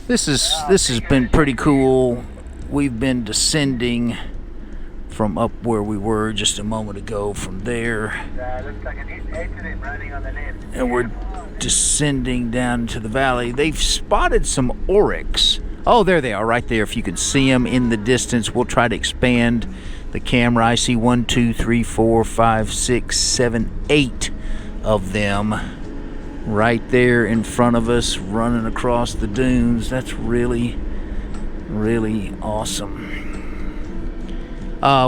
This has been pretty cool. We've been descending from up where we were just a moment ago from there. And we're descending down into the valley. They've spotted some oryx. Oh, there they are, right there. If you can see them in the distance, we'll try to expand the camera. I see 1, 2, 3, 4, 5, 6, 7, 8 of them right there in front of us, running across the dunes. That's really, really awesome.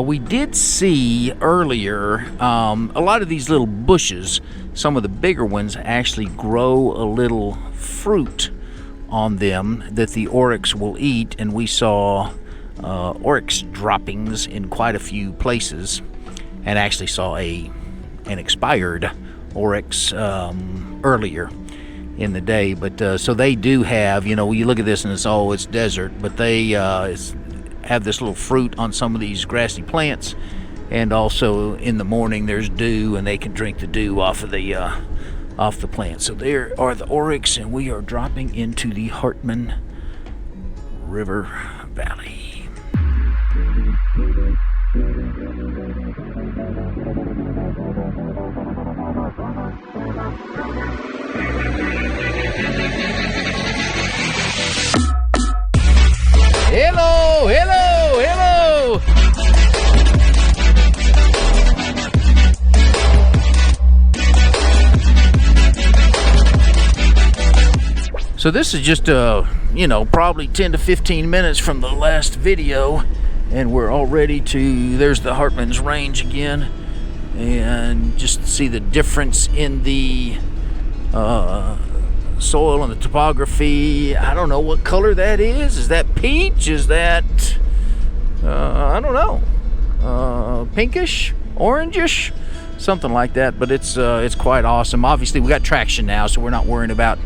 We did see earlier a lot of these little bushes. Some of the bigger ones actually grow a little fruit on them that the oryx will eat, and we saw oryx droppings in quite a few places, and actually saw an expired oryx earlier in the day. But so they do have, you look at this and it's desert, but they have this little fruit on some of these grassy plants, and also in the morning there's dew, and they can drink the dew off the plant. So there are the oryx, and we are dropping into the Hartman River Valley. Hello, hello, hello. So this is just probably 10 to 15 minutes from the last video, and we're already there's the Hartman's Range again, and just see the difference in the soil and the topography. I don't know what color that is. Is that peach? Is that I don't know, pinkish, orangish, something like that. But it's quite awesome. Obviously we got traction now, so we're not worrying about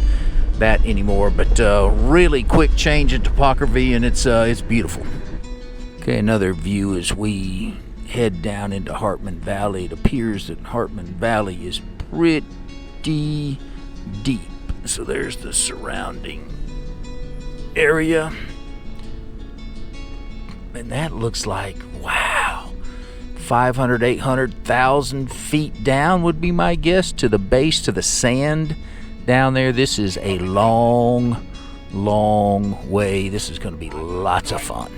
that anymore. But really quick change in topography, and it's beautiful. Okay, another view as we head down into Hartman Valley. It appears that Hartman Valley is pretty deep. So there's the surrounding area, and that looks like, wow, 500, 800,000 feet down would be my guess to the base, to the sand down there. This is a long, long way. This is going to be lots of fun.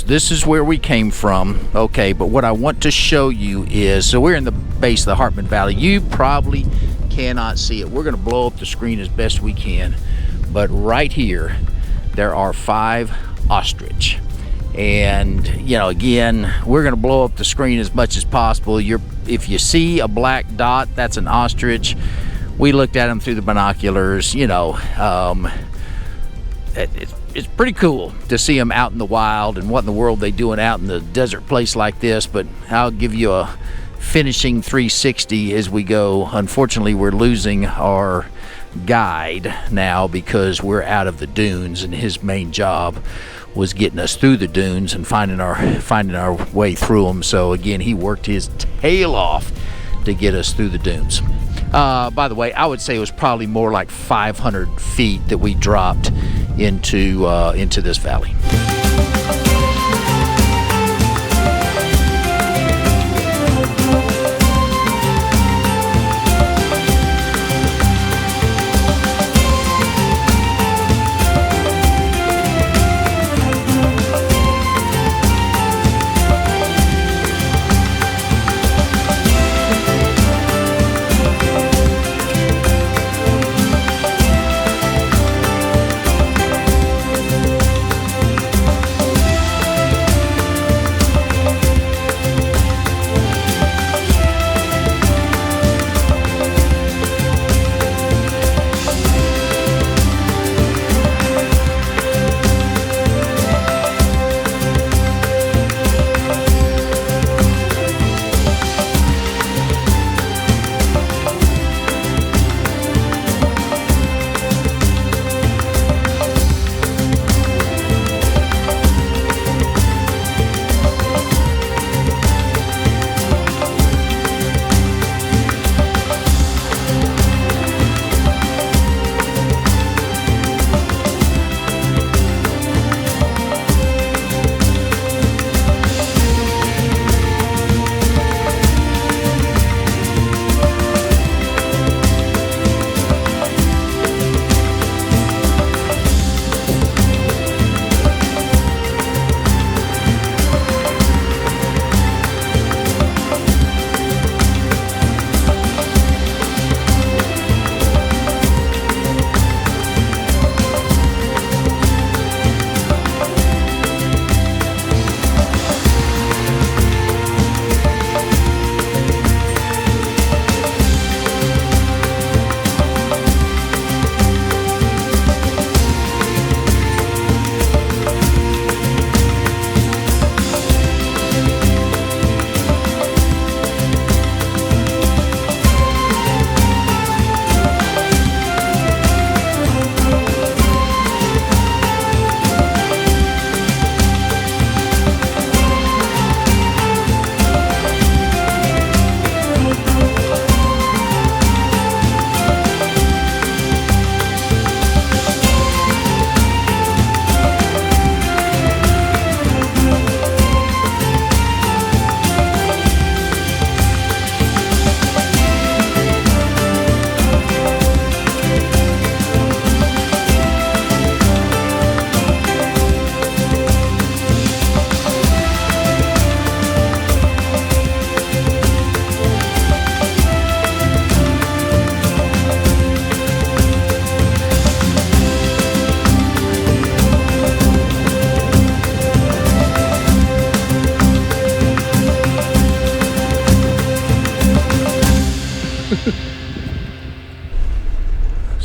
This is where we came from. Okay, but what I want to show you is, so we're in the base of the Hartman Valley. You probably cannot see it. We're going to blow up the screen as best we can, but right here there are 5 ostrich, and again, we're going to blow up the screen as much as possible. If you see a black dot, that's an ostrich. We looked at them through the binoculars. It's pretty cool to see them out in the wild, and what in the world they doing out in the desert place like this. But I'll give you a finishing 360 as we go. Unfortunately, we're losing our guide now because we're out of the dunes, and his main job was getting us through the dunes and finding our way through them. So again, he worked his tail off to get us through the dunes. By the way, I would say it was probably more like 500 feet that we dropped into this valley.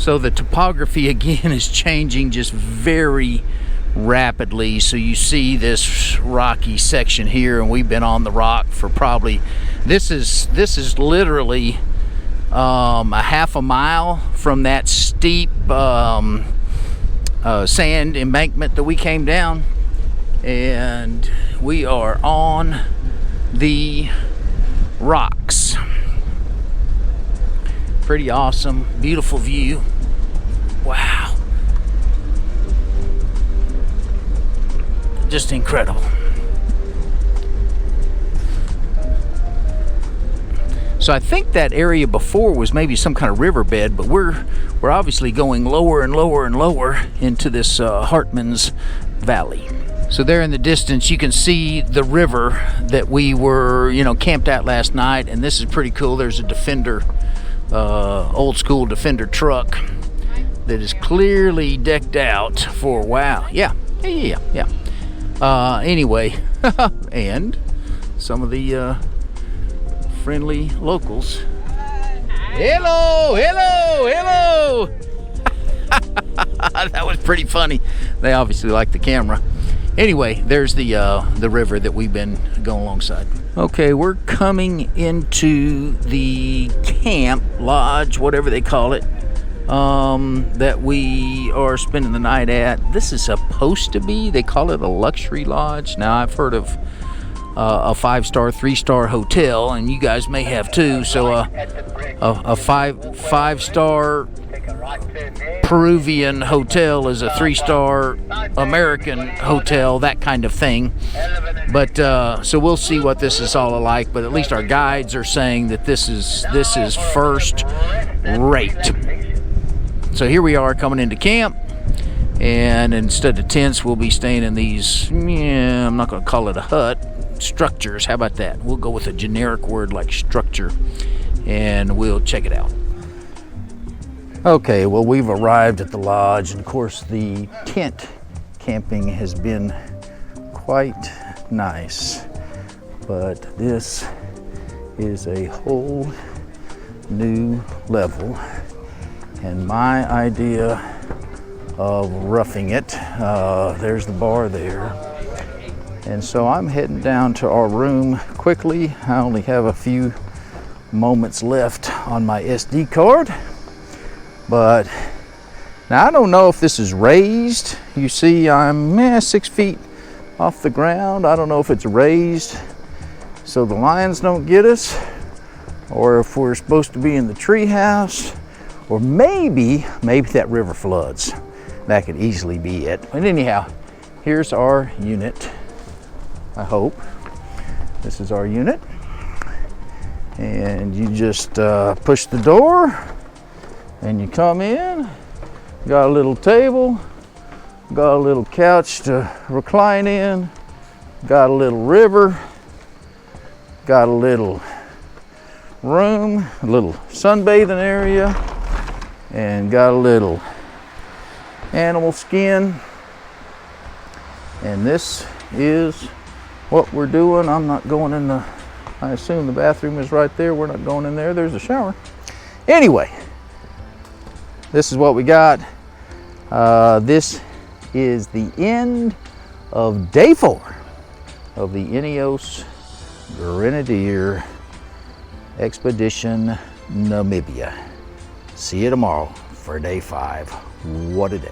So the topography again is changing just very rapidly. So you see this rocky section here, and we've been on the rock for probably, this is literally a half a mile from that steep sand embankment that we came down, and we are on the rocks. Pretty awesome, beautiful view. Wow, just incredible. So I think that area before was maybe some kind of riverbed, but we're obviously going lower and lower and lower into this Hartman's Valley. So there in the distance you can see the river that we were, camped at last night, and this is pretty cool. There's a Defender, old school Defender truck that is clearly decked out for, wow, yeah. Anyway, and some of the friendly locals. Hello. That was pretty funny. They obviously like the camera. Anyway, there's the river that we've been going alongside. Okay, we're coming into the camp, lodge, whatever they call it, that we are spending the night at. This is supposed to be, they call it a luxury lodge. Now, I've heard of a 5-star, 3-star hotel, and you guys may have too. So a five-star Peruvian hotel is a 3-star American hotel, that kind of thing. But so we'll see what this is all like. But at least our guides are saying that this is first rate. So here we are coming into camp, and instead of tents, we'll be staying in these, I'm not going to call it a hut, structures. How about that? We'll go with a generic word like structure, and we'll check it out. Okay, well, we've arrived at the lodge, and of course the tent camping has been quite nice, but this is a whole new level, and my idea of roughing it, there's the bar there. And so I'm heading down to our room quickly. I only have a few moments left on my SD card. But now I don't know if this is raised. You see I'm 6 feet off the ground. I don't know if it's raised so the lions don't get us, or if we're supposed to be in the treehouse, or maybe that river floods. That could easily be it. But anyhow, here's our unit. I hope this is our unit, and you just push the door and you come in. Got a little table, got a little couch to recline in, got a little river, got a little room, a little sunbathing area, and got a little animal skin. And this is what we're doing. I'm not going in the, I assume the bathroom is right there. We're not going in there. There's a shower. Anyway, this is what we got. This is the end of day 4 of the Ineos Grenadier Expedition Namibia. See you tomorrow for day 5. What a day.